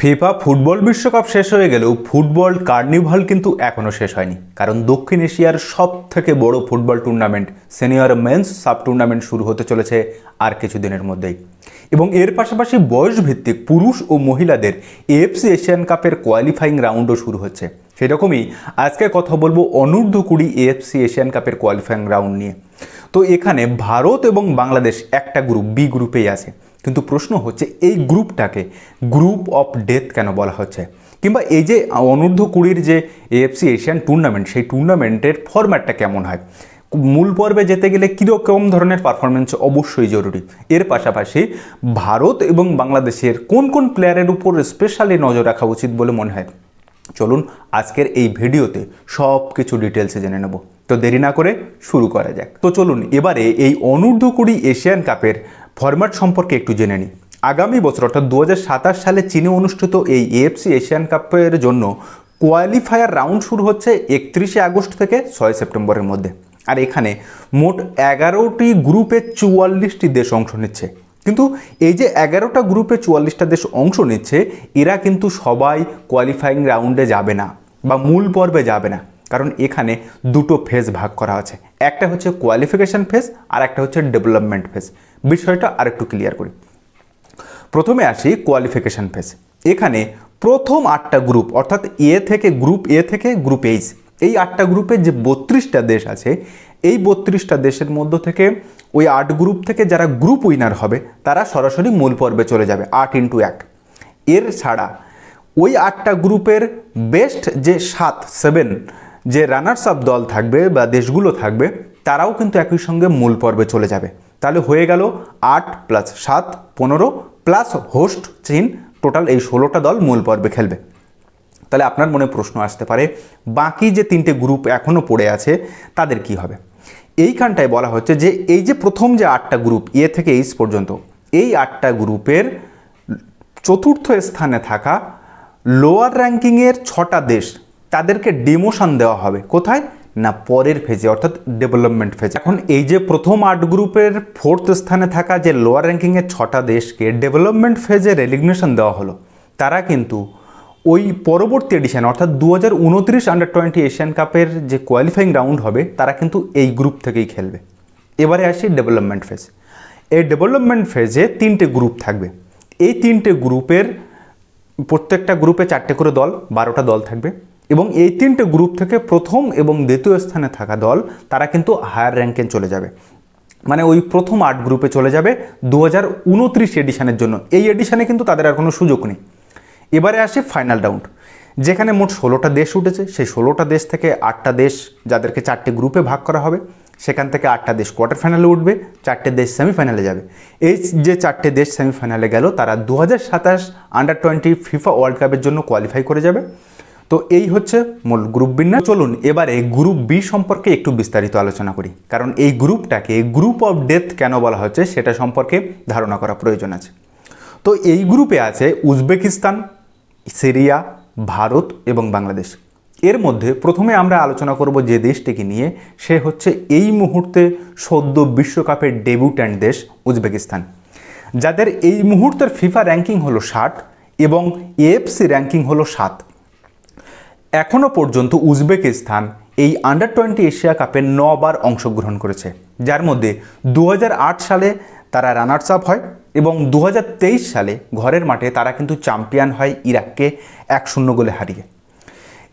FIFA football বিশ্বকাপ শেষ হয়ে গেলেও ফুটবল কার্নিভাল কিন্তু এখনও শেষ হয়নি, কারণ দক্ষিণ এশিয়ার সব থেকে বড় ফুটবল টুর্নামেন্ট সিনিয়র মেন্স সাব টুর্নামেন্ট শুরু হতে চলেছে আর কিছুদিনের মধ্যেই। এবং এর পাশাপাশি বয়সভিত্তিক পুরুষ ও মহিলাদের এএফসি এশিয়ান কাপের কোয়ালিফাইং রাউন্ডও শুরু হচ্ছে। সেরকমই আজকে কথা বলবো অনূর্ধ্ব-20 এএফসি এশিয়ান কাপের কোয়ালিফাইং রাউন্ড নিয়ে। তো এখানে ভারত এবং বাংলাদেশ একটা গ্রুপ বি গ্রুপেই আছে, কিন্তু প্রশ্ন হচ্ছে এই গ্রুপটাকে গ্রুপ অফ ডেথ কেন বলা হচ্ছে, কিংবা এই যে অনূর্ধ্ব-20 যে এএফসি এশিয়ান টুর্নামেন্ট, সেই টুর্নামেন্টের ফরম্যাটটা কেমন হয়, মূল পর্বে যেতে গেলে কীরকম ধরনের পারফরমেন্স অবশ্যই জরুরি। এর পাশাপাশি ভারত এবং বাংলাদেশের কোন কোন প্লেয়ারের উপর স্পেশালি নজর রাখা উচিত বলে মনে হয়, চলুন আজকের এই ভিডিওতে সব কিছু ডিটেলসে জেনে নেব। তো দেরি না করে শুরু করা যাক। তো চলুন এবারে এই অনূর্ধ্ব-20 এশিয়ান কাপের ফরম্যাট সম্পর্কে একটু জেনে নিই। আগামী বছর অর্থাৎ 2027 সালে চীনে অনুষ্ঠিত এই এএফসি এশিয়ান কাপের জন্য কোয়ালিফায়ার রাউন্ড শুরু হচ্ছে 31 আগস্ট থেকে 6 সেপ্টেম্বরের মধ্যে। আর এখানে মোট 11টি গ্রুপে 44টি দেশ অংশ নিচ্ছে। কিন্তু এই যে 11টা গ্রুপে 44টা দেশ অংশ নিচ্ছে, এরা কিন্তু সবাই কোয়ালিফাইং রাউন্ডে যাবে না বা মূল পর্বে যাবে না, কারণ এখানে দুটো ফেজ ভাগ করা আছে। একটা হচ্ছে কোয়ালিফিকেশন ফেজ আর একটা হচ্ছে ডেভেলপমেন্ট ফেজ। বিষয়টা আরেকটু ক্লিয়ার করি। প্রথমে আসি কোয়ালিফিকেশন ফেজ। এখানে প্রথম 8টা গ্রুপ অর্থাৎ গ্রুপ এ থেকে গ্রুপ এইচ, এই 8টা গ্রুপে যে 32টা দেশ আছে, এই 32টা দেশের মধ্য থেকে ওই 8 গ্রুপ থেকে যারা গ্রুপ উইনার হবে তারা সরাসরি মূল পর্বে চলে যাবে 8x1। এর ছাড়া ওই 8টা গ্রুপের বেস্ট যে 7 যে রানার্স আপ দল থাকবে বা দেশগুলো থাকবে, তারাও কিন্তু একই সঙ্গে মূল পর্বে চলে যাবে। তাহলে হয়ে গেল 8 + 7 15 প্লাস হোস্ট চীন, টোটাল এই 16টা দল মূল পর্বে খেলবে। তাহলে আপনার মনে প্রশ্ন আসতে পারে, বাকি যে 3টে গ্রুপ এখনও পড়ে আছে তাদের কি হবে? এইখানটায় বলা হচ্ছে যে এই যে প্রথম যে 8টা গ্রুপ এ থেকে এইচ পর্যন্ত, এই 8টা গ্রুপের চতুর্থ স্থানে থাকা লোয়ার র্যাঙ্কিংয়ের 6টা দেশ, তাদেরকে ডিমোশন দেওয়া হবে। কোথায় না, পরের ফেজে অর্থাৎ ডেভেলপমেন্ট ফেজে। এখন এই যে প্রথম 8 গ্রুপের 4th স্থানে থাকা যে লোয়ার র্যাঙ্কিংয়ের 6টা দেশকে ডেভেলপমেন্ট ফেজে রেলিগনেশন দেওয়া হলো, তারা কিন্তু ওই পরবর্তী এডিশন অর্থাৎ 2029 আন্ডার-20 এশিয়ান কাপের যে কোয়ালিফাইং রাউন্ড হবে, তারা কিন্তু এই গ্রুপ থেকেই খেলবে। এবারে আসি ডেভেলপমেন্ট ফেজ। এই ডেভেলপমেন্ট ফেজে 3টে গ্রুপ থাকবে। এই 3টে গ্রুপের প্রত্যেকটা গ্রুপে 4টে করে দল, 12টা দল থাকবে। এবং এই 3টে গ্রুপ থেকে প্রথম এবং দ্বিতীয় স্থানে থাকা দল, তারা কিন্তু হায়ার র্যাঙ্কে চলে যাবে, মানে ওই প্রথম 8 গ্রুপে চলে যাবে 2029 এডিশনের জন্য। এই এডিশনে কিন্তু তাদের আর কোনো সুযোগ নেই। এবারে আসে ফাইনাল রাউন্ড, যেখানে মোট 16টা দেশ উঠেছে। সেই 16টা দেশ থেকে 8টা দেশ, যাদেরকে 4টে গ্রুপে ভাগ করা হবে, সেখান থেকে 8টা দেশ কোয়ার্টার ফাইনালে উঠবে, 4টে দেশ সেমিফাইনালে যাবে। এই যে 4টে দেশ সেমিফাইনালে গেল, তারা 2027 আন্ডার-20 ফিফা ওয়ার্ল্ড কাপের জন্য কোয়ালিফাই করে যাবে। তো এই হচ্ছে মূল গ্রুপ বিন্যাস। চলুন এবারে গ্রুপ বি সম্পর্কে একটু বিস্তারিত আলোচনা করি, কারণ এই গ্রুপটাকে গ্রুপ অফ ডেথ কেন বলা হচ্ছে সেটা সম্পর্কে ধারণা করা প্রয়োজন আছে। তো এই গ্রুপে আছে উজবেকিস্তান, সিরিয়া, ভারত এবং বাংলাদেশ। এর মধ্যে প্রথমে আমরা আলোচনা করব যে দেশটিকে নিয়ে, সে হচ্ছে এই মুহূর্তে সদ্য বিশ্বকাপের ডেবিউট্যান্ট দেশ উজবেকিস্তান, যাদের এই মুহূর্তের ফিফা র্যাঙ্কিং হলো 60 এবং এএফসি র্যাঙ্কিং হলো 7। এখনও পর্যন্ত উজবেকিস্তান এই আন্ডার-20 এশিয়া কাপে 9 বার অংশগ্রহণ করেছে, যার মধ্যে 2008 সালে তারা রানার্স আপ হয় এবং 2023 সালে ঘরের মাঠে তারা কিন্তু চ্যাম্পিয়ন হয় ইরাককে 1-0 গোলে হারিয়ে।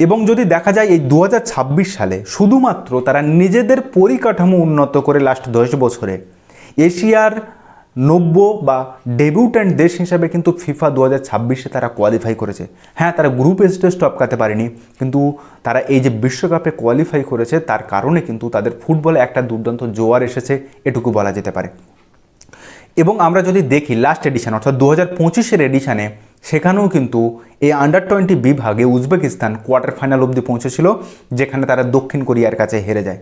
এবং যদি দেখা যায় এই 2026 সালে শুধুমাত্র তারা নিজেদের পরিকাঠামো উন্নত করে লাস্ট 10 বছরে এশিয়ার 90 বা ডেবিউট্যান্ট দেশ হিসাবে কিন্তু ফিফা 2026-এ তারা কোয়ালিফাই করেছে। হ্যাঁ, তারা গ্রুপ স্টেজ টপকাতে পারেনি, কিন্তু তারা এই যে বিশ্বকাপে কোয়ালিফাই করেছে, তার কারণে কিন্তু তাদের ফুটবলে একটা দুর্দান্ত জোয়ার এসেছে, এটুকু বলা যেতে পারে। এবং আমরা যদি দেখি লাস্ট এডিশন অর্থাৎ 2025-এর এডিশানে, সেখানেও কিন্তু এই আন্ডার-20 বিভাগে উজবেকিস্তান কোয়ার্টার ফাইনাল অবধি পৌঁছেছিল, যেখানে তারা দক্ষিণ কোরিয়ার কাছে হেরে যায়।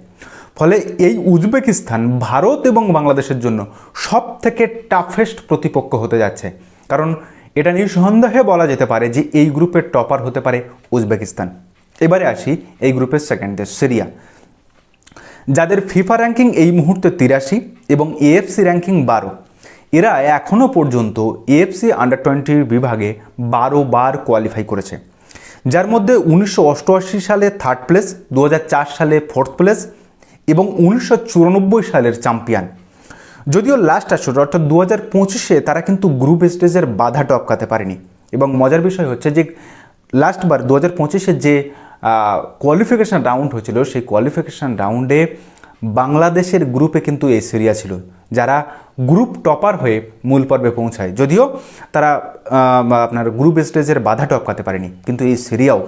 ফলে এই উজবেকিস্তান ভারত এবং বাংলাদেশের জন্য সব থেকে টাফেস্ট প্রতিপক্ষ হতে যাচ্ছে, কারণ এটা নিঃসন্দেহে বলা যেতে পারে যে এই গ্রুপের টপার হতে পারে উজবেকিস্তান। এবারে আসি এই গ্রুপের সেকেন্ড দেশ সিরিয়া, যাদের ফিফা র্যাঙ্কিং এই মুহূর্তে 83 এবং এএফসি র্যাঙ্কিং 12। এরা এখনও পর্যন্ত এএফসি আন্ডার-20 বিভাগে 12 বার কোয়ালিফাই করেছে, যার মধ্যে 1988 সালে থার্ড প্লেস, 2004 সালে ফোর্থ প্লেস এবং 1994 সালের চ্যাম্পিয়ন। যদিও লাস্ট আসর অর্থাৎ 2025-এ তারা কিন্তু গ্রুপ স্টেজের বাধা টপকাতে পারেনি। এবং মজার বিষয় হচ্ছে যে লাস্টবার 2025-এ যে কোয়ালিফিকেশান রাউন্ড হয়েছিল, সেই কোয়ালিফিকেশান রাউন্ডে বাংলাদেশের গ্রুপে কিন্তু এই সিরিয়া ছিল, যারা গ্রুপ টপার হয়ে মূল পর্বে পৌঁছায়। যদিও তারা আপনার গ্রুপ স্টেজের বাধা টপকাতে পারেনি, কিন্তু এই সিরিয়াও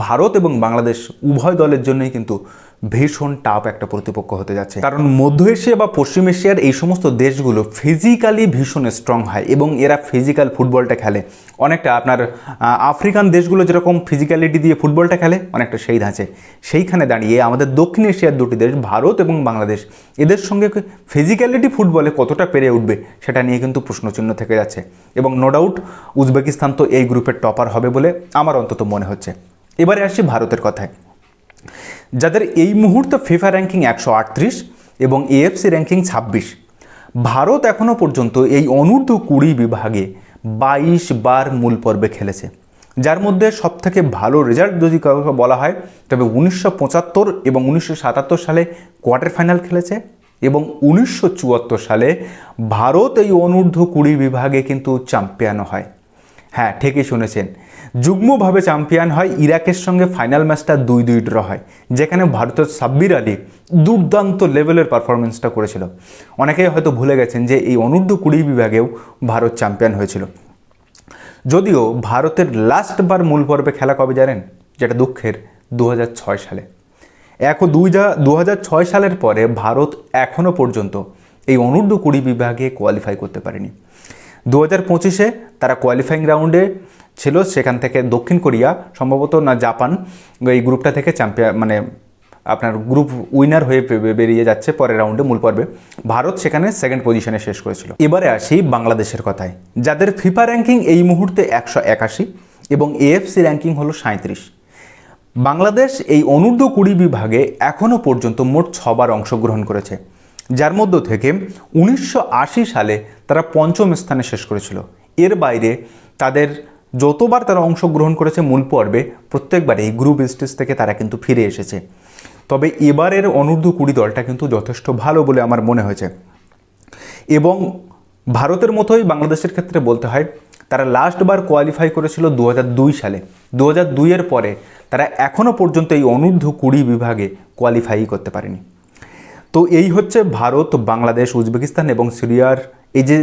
ভারত এবং বাংলাদেশ উভয় দলের জন্যই কিন্তু ভীষণ টাফ একটা প্রতিপক্ষ হতে যাচ্ছে। কারণ মধ্য এশিয়া বা পশ্চিম এশিয়ার এই সমস্ত দেশগুলো ফিজিক্যালি ভীষণ স্ট্রং হয় এবং এরা ফিজিক্যাল ফুটবলটা খেলে অনেকটা আপনার আফ্রিকান দেশগুলো যেরকম ফিজিক্যালিটি দিয়ে ফুটবলটা খেলে অনেকটা সেই ধাঁচে। সেইখানে দাঁড়িয়ে আমাদের দক্ষিণ এশিয়ার দুটি দেশ ভারত এবং বাংলাদেশ এদের সঙ্গে ফিজিক্যালিটি ফুটবলে কতটা পেরে উঠবে সেটা নিয়ে কিন্তু প্রশ্নচিহ্ন থেকে যাচ্ছে। এবং নো ডাউট উজবেকিস্তান তো এই গ্রুপের টপার হবে বলে আমার অন্তত মনে হচ্ছে। এবারে আসছি ভারতের কথায়, যাদের এই মুহূর্তে ফিফা র্যাঙ্কিং 138 এবং এএফসি র্যাঙ্কিং 26। ভারত এখনও পর্যন্ত এই অনূর্ধ্ব-20 বিভাগে 22 বার মূল পর্বে খেলেছে, যার মধ্যে সবথেকে ভালো রেজাল্ট যদি কাউকে বলা হয় তবে 1975 এবং 1977 সালে কোয়ার্টার ফাইনাল খেলেছে এবং 1974 সালে ভারত এই অনূর্ধ্ব-20 বিভাগে কিন্তু চ্যাম্পিয়নও হয়। হ্যাঁ, ঠিকই শুনেছেন, যুগ্মভাবে চ্যাম্পিয়ন হয়। ইরাকের সঙ্গে ফাইনাল ম্যাচটা 2-2 ড্র হয়, যেখানে ভারতের সাব্বির আলী দুর্দান্ত লেভেলের পারফরমেন্সটা করেছিল। অনেকেই হয়তো ভুলে গেছেন যে এই অনূর্ধ্ব-20 বিভাগেও ভারত চ্যাম্পিয়ন হয়েছিল। যদিও ভারতের লাস্টবার মূল পর্বে খেলা কবে জানেন? যেটা দুঃখের, 2006 সালে। 2006 সালের পরে ভারত এখনও পর্যন্ত এই অনূর্ধ্ব-20 বিভাগে কোয়ালিফাই করতে পারেনি। 2025-এ তারা কোয়ালিফাইং রাউন্ডে ছিল, সেখান থেকে দক্ষিণ কোরিয়া সম্ভবত না জাপান এই গ্রুপটা থেকে চ্যাম্পিয়ন মানে আপনার গ্রুপ উইনার হয়ে বেরিয়ে যাচ্ছে পরের রাউন্ডে মূল পর্বে। ভারত সেখানে সেকেন্ড পজিশনে শেষ করেছিল। এবারে আসি বাংলাদেশের কথায়, যাদের ফিফা র্যাঙ্কিং এই মুহূর্তে 181 এবং এএফসি র্যাঙ্কিং হলো 37। বাংলাদেশ এই অনূর্ধ্ব-20 বিভাগে এখনও পর্যন্ত মোট 6 বার অংশগ্রহণ করেছে, যার মধ্য থেকে 1980 সালে তারা 5ম স্থানে শেষ করেছিল। এর বাইরে তাদের যতবার তারা অংশগ্রহণ করেছে মূল পর্বে প্রত্যেকবারে এই গ্রুপ স্টেজ থেকে তারা কিন্তু ফিরে এসেছে। তবে এবারের অনূর্ধ্ব-20 দলটা কিন্তু যথেষ্ট ভালো বলে আমার মনে হয়েছে। এবং ভারতের মতোই বাংলাদেশের ক্ষেত্রে বলতে হয়, তারা লাস্টবার কোয়ালিফাই করেছিল 2002 সালে। 2002-এর পরে তারা এখনও পর্যন্ত এই অনূর্ধ্ব-20 বিভাগে কোয়ালিফাই করতে পারেনি। তো এই হচ্ছে ভারত, বাংলাদেশ, উজবেকিস্তান এবং সিরিয়ার এই যে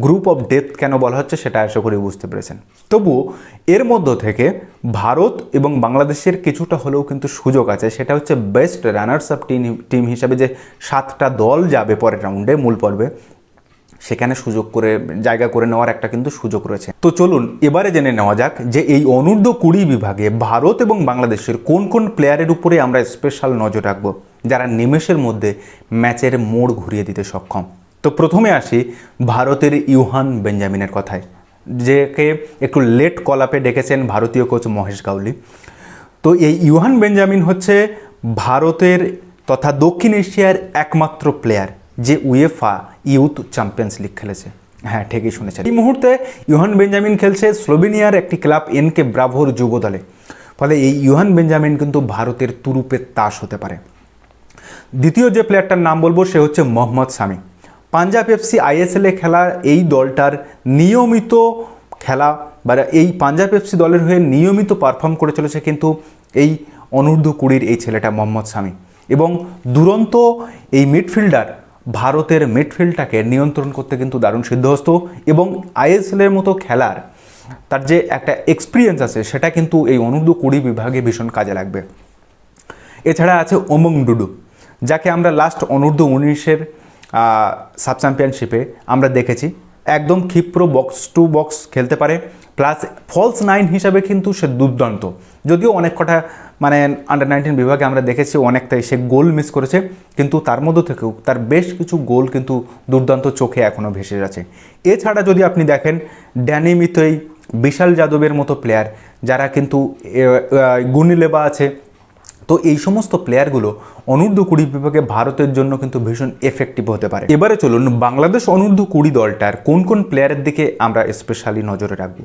গ্রুপ অফ ডেথ কেন বলা হচ্ছে সেটা আশা করি বুঝতে পেরেছেন। তবুও এর মধ্য থেকে ভারত এবং বাংলাদেশের কিছুটা হলেও কিন্তু সুযোগ আছে, সেটা হচ্ছে বেস্ট রানার্স আপ টিম হিসাবে যে 7টা দল যাবে পরের রাউন্ডে মূল পর্বে, সেখানে সুযোগ করে জায়গা করে নেওয়ার একটা কিন্তু সুযোগ রয়েছে। তো চলুন এবারে জেনে নেওয়া যাক যে এই অনূর্ধ্ব-20 বিভাগে ভারত এবং বাংলাদেশের কোন কোন প্লেয়ারের উপরে আমরা স্পেশাল নজর রাখবো, যারা নিমেষের মধ্যে ম্যাচের মোড় ঘুরিয়ে দিতে সক্ষম। তো প্রথমে আসি ভারতের ইউহান বেঞ্জামিনের কথায়, যাকে একটু লেট কল আপে ডেকেছেন ভারতীয় কোচ মহেশ গাউলি। তো এই ইউহান বেঞ্জামিন হচ্ছে ভারতের তথা দক্ষিণ এশিয়ার একমাত্র প্লেয়ার যে উয়েফা ইউথ চ্যাম্পিয়ন্স লিগ খেলেছে। হ্যাঁ, ঠিকই শুনেছেন। এই মুহূর্তে ইউহান বেঞ্জামিন খেলছে স্লোভেনিয়ার একটি ক্লাব এনকে ব্রাভোর যুব দলে। ফলে এই ইউহান বেঞ্জামিন কিন্তু ভারতের তুরুপের তাস হতে পারে। দ্বিতীয় যে প্লেয়ারটার নাম বলবো সে হচ্ছে মোহাম্মদ শামি। পাঞ্জাব এফসি আইএসএলে খেলা এই দলটার নিয়মিত খেলা বা এই পাঞ্জাব এফসি দলের হয়ে নিয়মিত পারফর্ম করে চলেছে কিন্তু এই অনূর্ধ্ব-20 এই ছেলেটা মোহাম্মদ শামি। এবং দুরন্ত এই মিডফিল্ডার ভারতের মিডফিল্ডটাকে নিয়ন্ত্রণ করতে কিন্তু দারুণ সিদ্ধহস্ত এবং আইএসএলের মতো খেলার তার যে একটা এক্সপিরিয়েন্স আছে সেটা কিন্তু এই অনূর্ধ্ব-20 বিভাগে ভীষণ কাজে লাগবে। এছাড়া আছে ওমং ডুডু, যাকে আমরা লাস্ট অনূর্ধ্ব-19-এর সাব চ্যাম্পিয়নশিপে আমরা দেখেছি। একদম ক্ষিপ্র বক্স টু বক্স খেলতে পারে, প্লাস ফলস 9 হিসাবে কিন্তু সে দুর্দান্ত। যদিও অনেক কটা মানে আন্ডার-19 বিভাগে আমরা দেখেছি অনেকটাই সে গোল মিস করেছে, কিন্তু তার মধ্য থেকেও তার বেশ কিছু গোল কিন্তু দুর্দান্ত চোখে এখনও ভেসে আছে। এছাড়া যদি আপনি দেখেন ড্যানি মিতই, বিশাল যাদবের মতো প্লেয়ার যারা কিন্তু গুনিলেবা আছে, তো এই সমস্ত প্লেয়ারগুলো অনূর্ধ্ব-20 বিভাগে ভারতের জন্য কিন্তু ভীষণ এফেক্টিভ হতে পারে। এবারে চলুন বাংলাদেশ অনূর্ধ্ব-20 দলটার কোন কোন প্লেয়ারের দিকে আমরা স্পেশালি নজরে রাখব।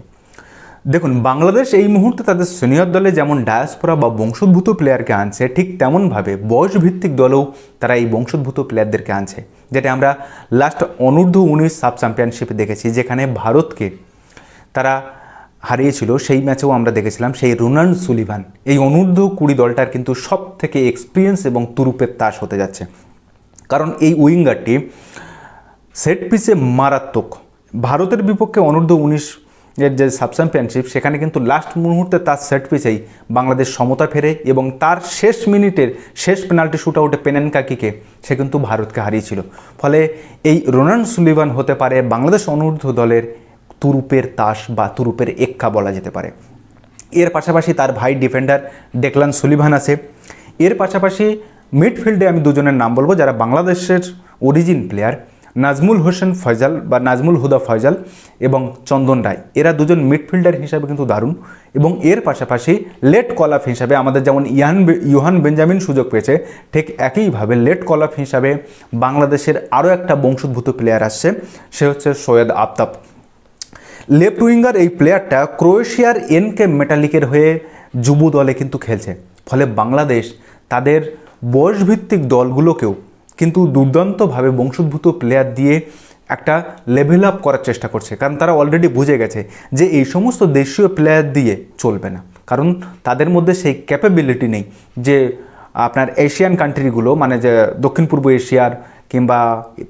দেখুন, বাংলাদেশ এই মুহূর্তে তাদের সিনিয়র দলে যেমন ডায়াসপোরা বা বংশোদ্ভূত প্লেয়ারকে আনছে, ঠিক তেমনভাবে বয়সভিত্তিক দলেও তারা এই বংশোদ্ভূত প্লেয়ারদেরকে আনছে, যেটা আমরা লাস্ট অনূর্ধ্ব-19 সাব চ্যাম্পিয়নশিপে দেখেছি, যেখানে ভারতকে তারা হারিয়েছিল। সেই ম্যাচেও আমরা দেখেছিলাম সেই রোনাল্ড সুলিভান এই অনূর্ধ্ব-20 দলটার কিন্তু সব থেকে এক্সপিরিয়েন্স এবং তুরুপের তাস হতে যাচ্ছে, কারণ এই উইঙ্গারটি সেট পিসে মারাত্মক। ভারতের বিপক্ষে অনূর্ধ্ব-19 এর যে সাব চ্যাম্পিয়নশিপ, সেখানে কিন্তু লাস্ট মুহূর্তে তার সেট পিসেই বাংলাদেশ সমতা ফেরে এবং তার শেষ মিনিটের শেষ পেনাল্টি শুট আউটে পেনেনকাকিকে সে কিন্তু ভারতকে হারিয়েছিল। ফলে এই রোনাল্ড সুলিভান হতে পারে বাংলাদেশ অনূর্ধ্ব দলের তুরুপের তাস বা তুরুপের এক্কা বলা যেতে পারে। এর পাশাপাশি তার ভাই ডিফেন্ডার ডেকলান সুলিভান আছে। এর পাশাপাশি মিডফিল্ডে আমি দুজনের নাম বলবো যারা বাংলাদেশের অরিজিন প্লেয়ার, নাজমুল হোসেন ফয়জাল বা নাজমুল হুদা ফয়জাল এবং চন্দন রায়। এরা দুজন মিডফিল্ডার হিসাবে কিন্তু দারুণ। এবং এর পাশাপাশি লেট কল আপ হিসাবে আমাদের যেমন ইউহান বেঞ্জামিন সুযোগ পেয়েছে, ঠিক একইভাবে লেট কল আপ হিসাবে বাংলাদেশের আরও একটা বংশোদ্ভূত প্লেয়ার আসছে, সে হচ্ছে সৈয়দ আফতাব। লেফট উইঙ্গার এই প্লেয়ারটা ক্রোয়েশিয়ার এনকে মেটালিকের হয়ে যুব দলে কিন্তু খেলছে। ফলে বাংলাদেশ তাদের বয়সভিত্তিক দলগুলোকেও কিন্তু দুর্দান্তভাবে বংশোদ্ভূত প্লেয়ার দিয়ে একটা লেভেল আপ করার চেষ্টা করছে, কারণ তারা অলরেডি বুঝে গেছে যে এই সমস্ত দেশীয় প্লেয়ার দিয়ে চলবে না, কারণ তাদের মধ্যে সেই ক্যাপাবিলিটি নেই যে আপনার এশিয়ান কান্ট্রিগুলো, মানে যে দক্ষিণ পূর্ব এশিয়ার কিংবা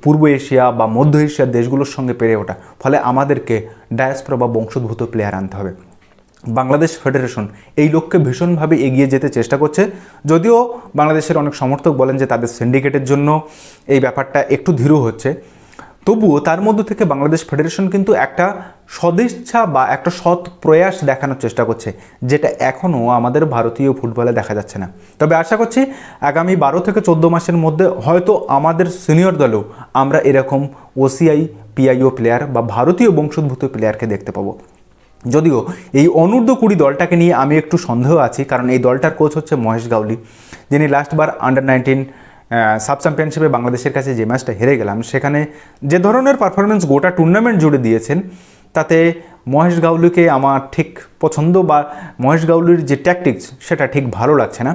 পূর্ব এশিয়া বা মধ্য এশিয়ার দেশগুলোর সঙ্গে পেরে ওঠা। ফলে আমাদেরকে ডায়াসপোরা বা বংশোদ্ভূত প্লেয়ার আনতে হবে। বাংলাদেশ ফেডারেশন এই লক্ষ্যে ভীষণভাবে এগিয়ে যেতে চেষ্টা করছে, যদিও বাংলাদেশের অনেক সমর্থক বলেন যে তাদের সিন্ডিকেটের জন্য এই ব্যাপারটা একটু ধীর হচ্ছে, তবুও তার মধ্য থেকে বাংলাদেশ ফেডারেশন কিন্তু একটা সদিচ্ছা বা একটা সৎ প্রয়াস দেখানোর চেষ্টা করছে, যেটা এখনও আমাদের ভারতীয় ফুটবলে দেখা যাচ্ছে না। তবে আশা করছি আগামী 12 থেকে 14 মাসের মধ্যে হয়তো আমাদের সিনিয়র দলেও আমরা এরকম ওসিআই পিআইও প্লেয়ার বা ভারতীয় বংশোদ্ভূত প্লেয়ারকে দেখতে পাবো। যদিও এই অনূর্ধ্ব-20 দলটাকে নিয়ে আমি একটু সন্দেহ আছি, কারণ এই দলটার কোচ হচ্ছে মহেশ গাউলি, যিনি লাস্টবার আন্ডার-19 সাব চ্যাম্পিয়নশিপে বাংলাদেশের কাছে যে ম্যাচটা হেরে গেলাম, সেখানে যে ধরনের পারফরমেন্স গোটা টুর্নামেন্ট জুড়ে দিয়েছেন, তাতে মহেশ গাউলিকে আমার ঠিক পছন্দ বা মহেশ গাউলির যে ট্যাকটিক্স সেটা ঠিক ভালো লাগছে না।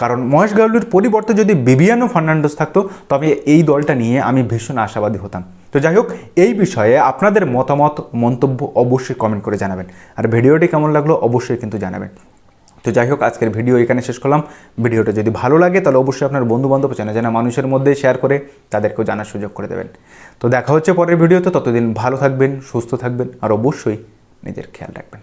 কারণ মহেশ গাউলির পরিবর্তে যদি বিবিয়ানো ফার্নান্ডেস থাকতো, তবে এই দলটা নিয়ে আমি ভীষণ আশাবাদী হতাম। তো যাই হোক, এই বিষয়ে আপনাদের মতামত মন্তব্য অবশ্যই কমেন্ট করে জানাবেন, আর ভিডিওটি কেমন লাগলো অবশ্যই কিন্তু জানাবেন। তো যাই হোক, আজকের ভিডিও এখানে শেষ করলাম। ভিডিওটা যদি ভালো লাগে তাহলে অবশ্যই আপনার বন্ধুবান্ধব জানা মানুষের মধ্যে শেয়ার করে তাদেরকেও জানার সুযোগ করে দেবেন। তো দেখা হচ্ছে পরের ভিডিওতে, ততদিন ভালো থাকবেন, সুস্থ থাকবেন আর অবশ্যই নিজের খেয়াল রাখবেন।